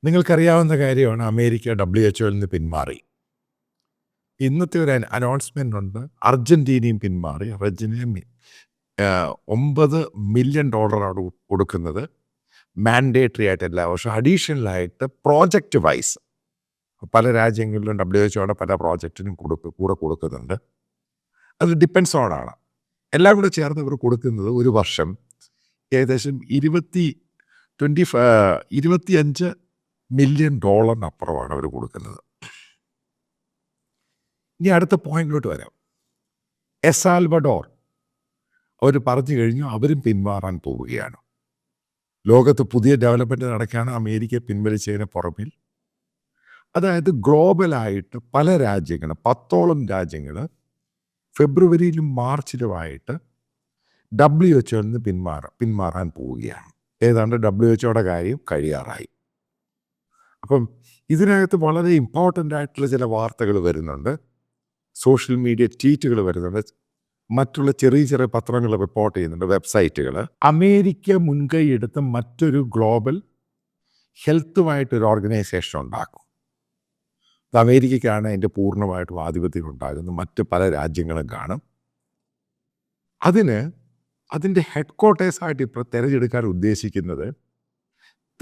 നിങ്ങൾക്കറിയാവുന്ന കാര്യമാണ് America WHO നിന്ന് പിന്മാറി. ഇന്നത്തെ ഒരു അനൗൺസ്മെൻ്റ് ഉണ്ട്. അർജന്റീനയും പിന്മാറി. അർജന്റീന $9 മില്യൺ കൊടുക്കുന്നത് മാൻഡേറ്ററി ആയിട്ട് എല്ലാ വർഷവും അഡീഷണലായിട്ട് പ്രോജക്റ്റ് വൈസ് പല രാജ്യങ്ങളിലും WHO പല പ്രോജക്റ്റിനും കൂടെ കൊടുക്കുന്നുണ്ട്. അത് ഡിപ്പെൻസ് ഓൺ ആണ്. എല്ലാം കൂടെ ചേർന്ന് ഇവർ കൊടുക്കുന്നത് ഒരു വർഷം ഏകദേശം $25 മില്യൺ അപ്പുറമാണ് അവർ കൊടുക്കുന്നത്. ഇനി അടുത്ത പോയിന്റിലോട്ട് വരാം. എസാൽവഡോർ അവർ പറഞ്ഞു കഴിഞ്ഞു അവരും പിന്മാറാൻ പോവുകയാണ്. ലോകത്ത് പുതിയ ഡെവലപ്മെൻറ്റ് നടക്കുകയാണ് അമേരിക്ക പിൻവലിച്ചതിന് പുറമിൽ. അതായത് ഗ്ലോബലായിട്ട് പല രാജ്യങ്ങൾ 10ഓളം രാജ്യങ്ങൾ ഫെബ്രുവരിയിലും മാർച്ചിലുമായിട്ട് WHO നിന്ന് പിന്മാറാൻ പോവുകയാണ്. ഏതാണ്ട് WHO കാര്യം കഴിയാറായി. അപ്പം ഇതിനകത്ത് വളരെ ഇമ്പോർട്ടൻ്റ് ആയിട്ടുള്ള ചില വാർത്തകൾ വരുന്നുണ്ട്. സോഷ്യൽ മീഡിയ ട്വീറ്റുകൾ വരുന്നുണ്ട്. മറ്റുള്ള ചെറിയ പത്രങ്ങൾ റിപ്പോർട്ട് ചെയ്യുന്നുണ്ട്, വെബ്സൈറ്റുകൾ. അമേരിക്ക മുൻകൈ എടുത്ത് മറ്റൊരു ഗ്ലോബൽ ഹെൽത്തുമായിട്ടൊരു ഓർഗനൈസേഷൻ ഉണ്ടാക്കും. അത് അമേരിക്കയ്ക്കാണ് അതിൻ്റെ പൂർണ്ണമായിട്ടും ആധിപത്യം ഉണ്ടാകുന്നത്. മറ്റ് പല രാജ്യങ്ങളും കാണും. അതിൻ്റെ ഹെഡ് ക്വാർട്ടേഴ്സായിട്ട് ഇപ്പോൾ തിരഞ്ഞെടുക്കാൻ ഉദ്ദേശിക്കുന്നത്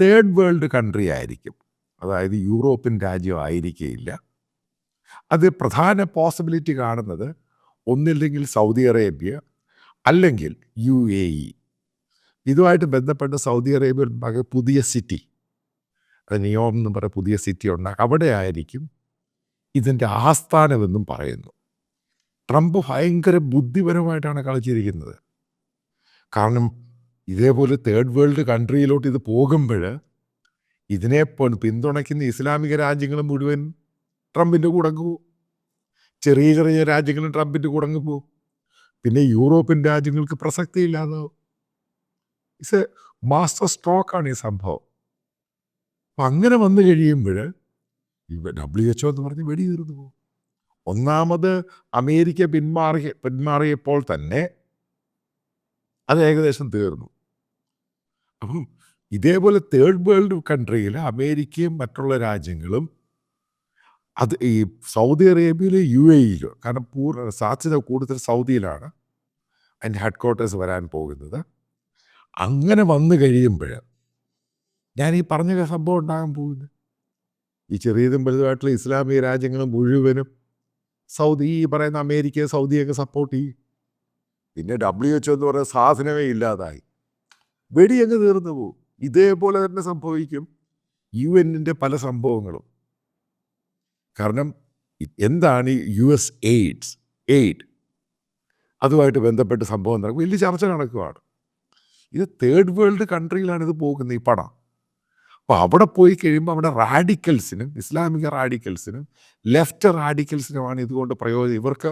തേർഡ് വേൾഡ് കൺട്രി ആയിരിക്കും. അതായത് യൂറോപ്യൻ രാജ്യം ആയിരിക്കുകയില്ല. അത് പ്രധാന പോസിബിലിറ്റി കാണുന്നത് ഒന്നില്ലെങ്കിൽ സൗദി അറേബ്യ അല്ലെങ്കിൽ UAE. ഇതുമായിട്ട് ബന്ധപ്പെട്ട് സൗദി അറേബ്യ പുതിയ സിറ്റി, നിയോം എന്ന് പറയുന്ന പുതിയ സിറ്റി ഉണ്ടാകും. അവിടെ ആയിരിക്കും ഇതിൻ്റെ ആസ്ഥാനമെന്നും പറയുന്നു. ട്രംപ് ഭയങ്കര ബുദ്ധിപരമായിട്ടാണ് കളിച്ചിരിക്കുന്നത്. കാരണം ഇതേപോലെ തേർഡ് വേൾഡ് കൺട്രിയിലോട്ട് ഇത് പോകുമ്പോൾ ഇതിനെ പിന്തുണയ്ക്കുന്ന ഇസ്ലാമിക രാജ്യങ്ങൾ മുഴുവൻ ട്രംപിൻ്റെ കൂടെ പോകും. ചെറിയ രാജ്യങ്ങളും ട്രംപിൻ്റെ കൂടെ പോകും. പിന്നെ യൂറോപ്യൻ രാജ്യങ്ങൾക്ക് പ്രസക്തിയില്ലാതാവും. ഇറ്റ്സ് എ മാസ്റ്റർ സ്ട്രോക്കാണ് ഈ സംഭവം. അപ്പം അങ്ങനെ വന്നു കഴിയുമ്പോൾ WHO എന്ന് പറഞ്ഞ് വെടിയേറുന്നു പോകും. ഒന്നാമത് അമേരിക്ക പിന്മാറിയപ്പോൾ തന്നെ അത് ഏകദേശം തീർന്നു. അപ്പം ഇതേപോലെ തേർഡ് വേൾഡ് കൺട്രിയിൽ അമേരിക്കയും മറ്റുള്ള രാജ്യങ്ങളും അത് ഈ സൗദി അറേബ്യയിലും UAE-യിലും, കാരണം സാധ്യത കൂടുതൽ സൗദിയിലാണ് അതിൻ്റെ ഹെഡ് ക്വാർട്ടേഴ്സ് വരാൻ പോകുന്നത്. അങ്ങനെ വന്നു കഴിയുമ്പോൾ ഞാൻ ഈ പറഞ്ഞ സംഭവം ഉണ്ടാകാൻ പോകുന്നത് ഈ ചെറിയതും വലുതുമായിട്ടുള്ള ഇസ്ലാമിക രാജ്യങ്ങൾ മുഴുവനും ഈ പറയുന്ന അമേരിക്കയെ സൗദിയൊക്കെ സപ്പോർട്ട് ചെയ്യും. പിന്നെ WHO എന്ന് പറയുന്ന സാധനമേ ഇല്ലാതായി, വെടിയങ്ങ് തീർന്നു പോകും. ഇതേപോലെ തന്നെ സംഭവിക്കും UN-ൻ്റെ പല സംഭവങ്ങളും. കാരണം എന്താണ് ഈ US എയ്ഡ് അതുമായിട്ട് ബന്ധപ്പെട്ട് സംഭവം നടക്കും, വലിയ ചർച്ച നടക്കുകയാണ്. ഇത് തേർഡ് വേൾഡ് കൺട്രിയിലാണ് ഇത് പോകുന്നത്, ഈ പണം. അപ്പോൾ അവിടെ പോയി കഴിയുമ്പോൾ അവിടെ റാഡിക്കൽസിനും ഇസ്ലാമിക റാഡിക്കൽസിനും ലെഫ്റ്റ് റാഡിക്കൽസിനുമാണ് ഇതുകൊണ്ട് പ്രയോജനം. ഇവർക്ക്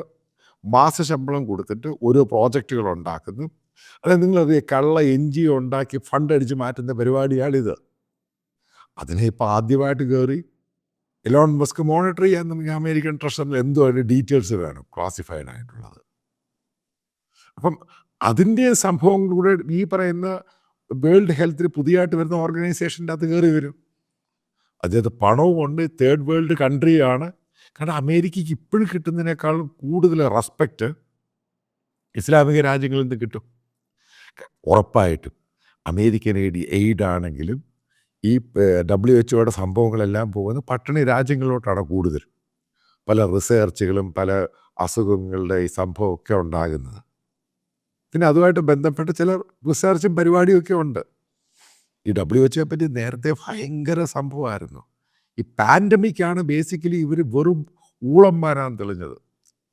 മാസശമ്പളം കൊടുത്തിട്ട് ഓരോ പ്രോജക്റ്റുകൾ ഉണ്ടാക്കുന്നു. അതായത് നിങ്ങളറിയാം, കള്ള NGO ഉണ്ടാക്കി ഫണ്ട് അടിച്ച് മാറ്റുന്ന പരിപാടിയാണിത്. അതിനെ ഇപ്പോൾ ആദ്യമായിട്ട് കയറി എലോൺ മസ്ക് മോണിറ്റർ ചെയ്യാന്നുണ്ടെങ്കിൽ അമേരിക്കൻ ട്രഷറിൽ എന്തോ അതിൻ്റെ ഡീറ്റെയിൽസ് വേണം, ക്ലാസിഫൈഡ് ആയിട്ടുള്ളത്. അപ്പം അതിൻ്റെ സംഭവങ്ങളിലൂടെ ഈ പറയുന്ന വേൾഡ് ഹെൽത്തിന് പുതിയതായിട്ട് വരുന്ന ഓർഗനൈസേഷൻ്റെ അകത്ത് കയറി വരും. അതായത് പണവും ഉണ്ട്, തേർഡ് വേൾഡ് കൺട്രിയാണ്. കാരണം അമേരിക്കയ്ക്ക് ഇപ്പോഴും കിട്ടുന്നതിനേക്കാൾ കൂടുതൽ റെസ്പെക്റ്റ് ഇസ്ലാമിക രാജ്യങ്ങളിൽ നിന്ന് കിട്ടും. ഉറപ്പായിട്ടും അമേരിക്കൻ എയ്ഡ് ആണെങ്കിലും ഈ WHO സംഭവങ്ങളെല്ലാം പോകുന്നത് പട്ടിണി രാജ്യങ്ങളിലോട്ടാണ് കൂടുതൽ. പല റിസർച്ചുകളും പല അസുഖങ്ങളുടെ ഈ സംഭവമൊക്കെ ഉണ്ടാകുന്നത്. പിന്നെ അതുമായിട്ട് ബന്ധപ്പെട്ട് ചില റിസർച്ചും പരിപാടിയൊക്കെ ഉണ്ട്. ഈ WHO പറ്റി നേരത്തെ ഭയങ്കര സംഭവമായിരുന്നു. ഈ പാൻഡമിക്കാണ് ബേസിക്കലി ഇവർ വെറും ഊളന്മാരാണ് തെളിഞ്ഞത്.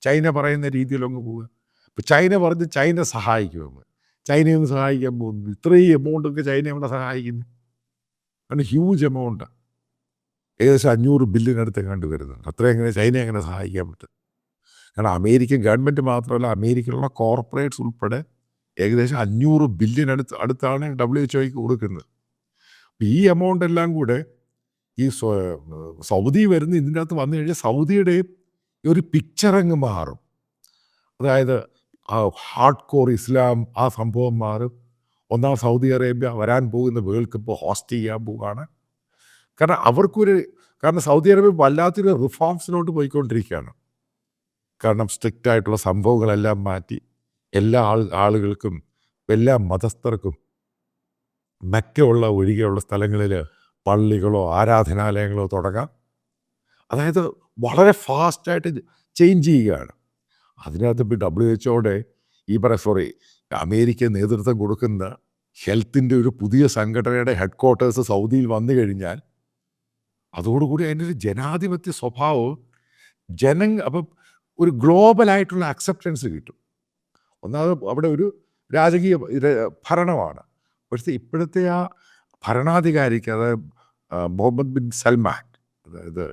ചൈന പറയുന്ന രീതിയിലൊന്ന് പോവുക. ഇപ്പോൾ ചൈന പറഞ്ഞ് ചൈന സഹായിക്കുമെന്ന്, ചൈനയൊന്നും സഹായിക്കാൻ പോകുന്നു. ഇത്രയും എമൗണ്ടൊക്കെ ചൈന അവിടെ സഹായിക്കുന്നു. കാരണം ഹ്യൂജ് എമൗണ്ട്, ഏകദേശം 500 ബില്യൺ അടുത്ത് കണ്ടുവരുന്നുണ്ട്. അത്രയും ചൈന എങ്ങനെ സഹായിക്കാൻ പറ്റും? കാരണം അമേരിക്കൻ ഗവൺമെൻറ് മാത്രമല്ല, അമേരിക്കയിലുള്ള കോർപ്പറേറ്റ്സ് ഉൾപ്പെടെ ഏകദേശം 500 ബില്യൺ അടുത്താണ് WHO കൊടുക്കുന്നത്. ഈ എമൗണ്ട് എല്ലാം കൂടെ ഈ സൗദി വരുന്ന ഇതിൻ്റെ അകത്ത് വന്നു കഴിഞ്ഞാൽ സൗദിയുടെ ഒരു പിക്ചർ അങ്ങ് മാറും. അതായത് ഹാർഡ് കോർ ഇസ്ലാം ആ സംഭവം മാറും. ഒന്നാം സൗദി അറേബ്യ വരാൻ പോകുന്ന വേൾഡ് കപ്പ് ഹോസ്റ്റ് ചെയ്യാൻ പോവുകയാണ്. കാരണം അവർക്കൊരു കാരണം സൗദി അറേബ്യ വല്ലാത്തൊരു റിഫോംസിലോട്ട് പോയിക്കൊണ്ടിരിക്കുകയാണ്. കാരണം സ്ട്രിക്റ്റ് ആയിട്ടുള്ള സംഭവങ്ങളെല്ലാം മാറ്റി എല്ലാ ആളുകൾക്കും എല്ലാ മതസ്ഥർക്കും മെക്കയുള്ള ഒഴികെയുള്ള സ്ഥലങ്ങളിൽ പള്ളികളോ ആരാധനാലയങ്ങളോ തുടങ്ങാം. അതായത് വളരെ ഫാസ്റ്റായിട്ട് ചേഞ്ച് ചെയ്യുകയാണ്. അതിനകത്ത് ഇപ്പോൾ WHO അമേരിക്ക നേതൃത്വം കൊടുക്കുന്ന ഹെൽത്തിൻ്റെ ഒരു പുതിയ സംഘടനയുടെ ഹെഡ് ക്വാർട്ടേഴ്സ് സൗദിയിൽ വന്നു കഴിഞ്ഞാൽ അതോടുകൂടി അതിൻ്റെ ഒരു ജനാധിപത്യ സ്വഭാവവും അപ്പം ഒരു ഗ്ലോബലായിട്ടുള്ള അക്സെപ്റ്റൻസ് കിട്ടും. ഒന്നാമത് അവിടെ ഒരു രാജകീയ ഭരണമാണ്. പക്ഷേ ഇപ്പോഴത്തെ ആ ഭരണാധികാരിക്ക്, അതായത് മുഹമ്മദ് ബിൻ സൽമാൻ, അതായത്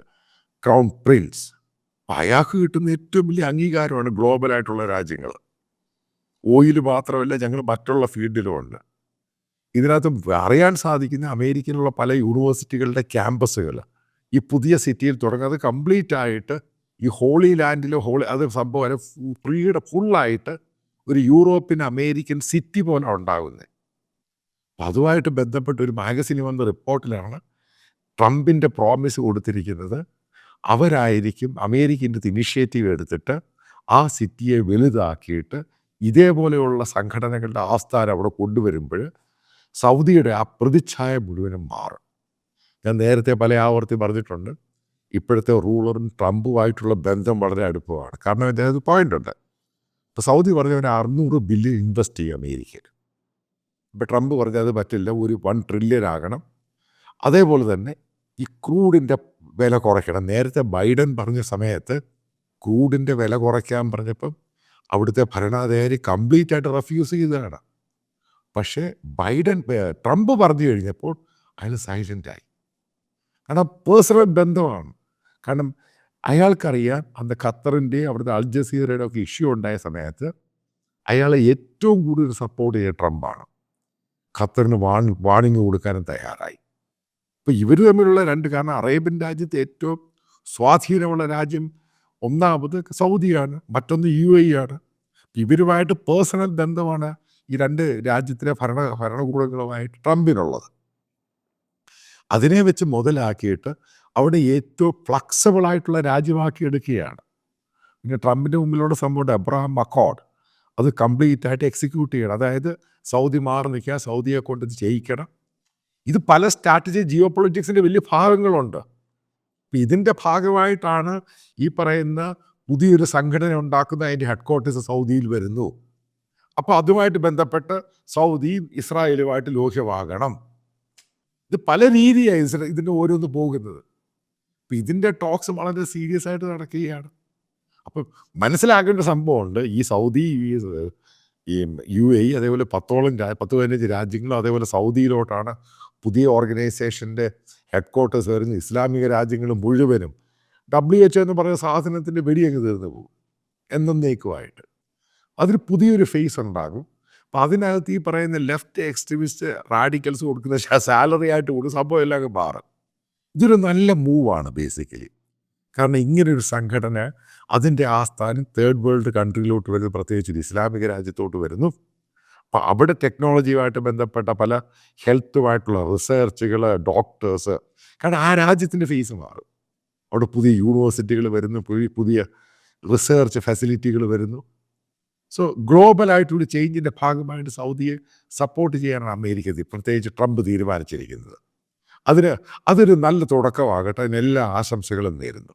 ക്രൗൺ പ്രിൻസ്, അയാൾക്ക് കിട്ടുന്ന ഏറ്റവും വലിയ അംഗീകാരമാണ് ഗ്ലോബലായിട്ടുള്ള രാജ്യങ്ങൾ. ഓയിൽ മാത്രമല്ല, ഞങ്ങൾ മറ്റുള്ള ഫീൽഡിലുമുണ്ട്. ഇതിനകത്ത് അറിയാൻ സാധിക്കുന്ന അമേരിക്കയിലുള്ള പല യൂണിവേഴ്സിറ്റികളുടെ ക്യാമ്പസുകൾ ഈ പുതിയ സിറ്റിയിൽ തുടങ്ങുന്നത് കംപ്ലീറ്റ് ആയിട്ട് ഈ ഹോളി ലാൻഡിലോ അത് സംഭവം ഫുള്ളായിട്ട് ഒരു യൂറോപ്യൻ അമേരിക്കൻ സിറ്റി പോലെ ഉണ്ടാകുന്നത്. അതുമായിട്ട് ബന്ധപ്പെട്ട് ഒരു മാഗസിനിൽ വന്ന റിപ്പോർട്ടിലാണ് ട്രംപിൻ്റെ പ്രോമിസ് കൊടുത്തിരിക്കുന്നത്. അവരായിരിക്കും അമേരിക്കൻ്റെ ഇനിഷ്യേറ്റീവ് എടുത്തിട്ട് ആ സിറ്റിയെ വലുതാക്കിയിട്ട് ഇതേപോലെയുള്ള സംഘടനകളുടെ ആസ്ഥാനം അവിടെ കൊണ്ടുവരുമ്പോൾ സൗദിയുടെ ആ പ്രതിച്ഛായ മുഴുവനും മാറും. ഞാൻ നേരത്തെ പല ആവർത്തി പറഞ്ഞിട്ടുണ്ട്, ഇപ്പോഴത്തെ റൂളറും ട്രംപുമായിട്ടുള്ള ബന്ധം വളരെ അടുപ്പമാണ്. കാരണം ഇതിനകത്ത് പോയിൻ്റുണ്ട്. ഇപ്പോൾ സൗദി പറഞ്ഞവന് 600 ബില്യൺ ഇൻവെസ്റ്റ് ചെയ്യും അമേരിക്കയിൽ. ഇപ്പോൾ ട്രംപ് പറഞ്ഞത് പറ്റില്ല, ഒരു 1 ട്രില്യൺ ആകണം. അതേപോലെ തന്നെ ഈ ക്രൂഡിൻ്റെ വില കുറയ്ക്കണം. നേരത്തെ ബൈഡൻ പറഞ്ഞ സമയത്ത് ക്രൂഡിൻ്റെ വില കുറയ്ക്കാൻ പറഞ്ഞപ്പം അവിടുത്തെ ഭരണാധികാരി കംപ്ലീറ്റ് ആയിട്ട് റെഫ്യൂസ് ചെയ്തതാണ്. പക്ഷേ ട്രംപ് പറഞ്ഞു കഴിഞ്ഞപ്പോൾ അയാൾ സൈലൻ്റായി. കാരണം പേഴ്സണൽ ബന്ധമാണ്. കാരണം അയാൾക്കറിയാം അന്ന് ഖത്തറിൻ്റെയും അവിടുത്തെ അൽ ജസീറയുടെ ഒക്കെ ഇഷ്യൂ ഉണ്ടായ സമയത്ത് അയാളെ ഏറ്റവും കൂടുതൽ സപ്പോർട്ട് ചെയ്ത ട്രംപാണ്. ഖത്തറിന് വാണിംഗ് കൊടുക്കാനും തയ്യാറായി. ഇപ്പോൾ ഇവർ തമ്മിലുള്ള കാരണം അറേബ്യൻ രാജ്യത്തെ ഏറ്റവും സ്വാധീനമുള്ള രാജ്യം ഒന്നാമത് സൗദിയാണ്, മറ്റൊന്ന് UAE ആണ്. ഇവരുമായിട്ട് പേഴ്സണൽ ബന്ധമാണ് ഈ 2 രാജ്യത്തിലെ ഭരണകൂടങ്ങളുമായിട്ട് ട്രംപിനുള്ളത്. അതിനെ വെച്ച് മുതലാക്കിയിട്ട് അവിടെ ഏറ്റവും ഫ്ലെക്സിബിളായിട്ടുള്ള രാജ്യമാക്കി എടുക്കുകയാണ്. പിന്നെ ട്രംപിൻ്റെ മുമ്പിലുള്ള സംഭവം അബ്രഹാം അക്കോർഡ്, അത് കംപ്ലീറ്റ് ആയിട്ട് എക്സിക്യൂട്ട് ചെയ്യണം. അതായത് സൗദി മാറി നിൽക്കുക, സൗദിയെ കൊണ്ട് ഇത് ചെയ്യിക്കണം. ഇത് പല സ്ട്രാറ്റജി ജിയോ പൊളിറ്റിക്സിൻ്റെ വലിയ ഭാഗങ്ങളുണ്ട്. അപ്പം ഇതിൻ്റെ ഭാഗമായിട്ടാണ് ഈ പറയുന്ന പുതിയൊരു സംഘടന ഉണ്ടാക്കുന്ന അതിൻ്റെ ഹെഡ് ക്വാർട്ടേഴ്സ് സൗദിയിൽ വരുന്നു. അപ്പോൾ അതുമായിട്ട് ബന്ധപ്പെട്ട് സൗദിയും ഇസ്രായേലുമായിട്ട് ലോഹ്യമാകണം. ഇത് പല രീതിയായി ഇതിൻ്റെ ഓരോന്ന് പോകുന്നത്. അപ്പം ഇതിൻ്റെ ടോക്സ് വളരെ സീരിയസ് ആയിട്ട് നടക്കുകയാണ്. അപ്പം മനസ്സിലാക്കേണ്ട സംഭവമുണ്ട്, ഈ സൗദി, ഈ UAE, അതേപോലെ 10-15 രാജ്യങ്ങളും അതേപോലെ സൗദിയിലോട്ടാണ് പുതിയ ഓർഗനൈസേഷൻ്റെ ഹെഡ് ക്വാർട്ടേഴ്സ് വരുന്ന. ഇസ്ലാമിക രാജ്യങ്ങൾ മുഴുവനും WHO എന്ന് പറയുന്ന സാധനത്തിൻ്റെ വെടിയങ്ങ് തീർന്നു പോകും എന്നേക്കുമായിട്ട്. അതിന് പുതിയൊരു ഫേസ് ഉണ്ടാകും. അപ്പം അതിനകത്ത് ഈ പറയുന്ന ലെഫ്റ്റ് എക്സ്ട്രീമിസ്റ്റ് റാഡിക്കൽസ് കൊടുക്കുന്ന സാലറി ആയിട്ട് കൊടുക്കുന്ന സംഭവം എല്ലാം മാറും. ഇതൊരു നല്ല മൂവാണ് ബേസിക്കലി. കാരണം ഇങ്ങനൊരു സംഘടന അതിൻ്റെ ആസ്ഥാനം തേർഡ് വേൾഡ് കൺട്രിയിലോട്ട് വരുന്നു, പ്രത്യേകിച്ച് ഒരു ഇസ്ലാമിക രാജ്യത്തോട്ട് വരുന്നു. അപ്പോൾ അവിടെ ടെക്നോളജിയുമായിട്ട് ബന്ധപ്പെട്ട പല ഹെൽത്തുമായിട്ടുള്ള റിസർച്ചുകൾ, ഡോക്ടേഴ്സ്, കാരണം ആ രാജ്യത്തിൻ്റെ ഫേസ് മാറും. അവിടെ പുതിയ യൂണിവേഴ്സിറ്റികൾ വരുന്നു, പുതിയ റിസർച്ച് ഫെസിലിറ്റികൾ വരുന്നു. സോ ഗ്ലോബലായിട്ടൊരു ചേഞ്ചിൻ്റെ ഭാഗമായിട്ട് സൗദിയെ സപ്പോർട്ട് ചെയ്യാനാണ് അമേരിക്ക, പ്രത്യേകിച്ച് ട്രംപ് തീരുമാനിച്ചിരിക്കുന്നത്. അതൊരു നല്ല തുടക്കമാകട്ടെ. അതിനെല്ലാ ആശംസകളും നേരുന്നു.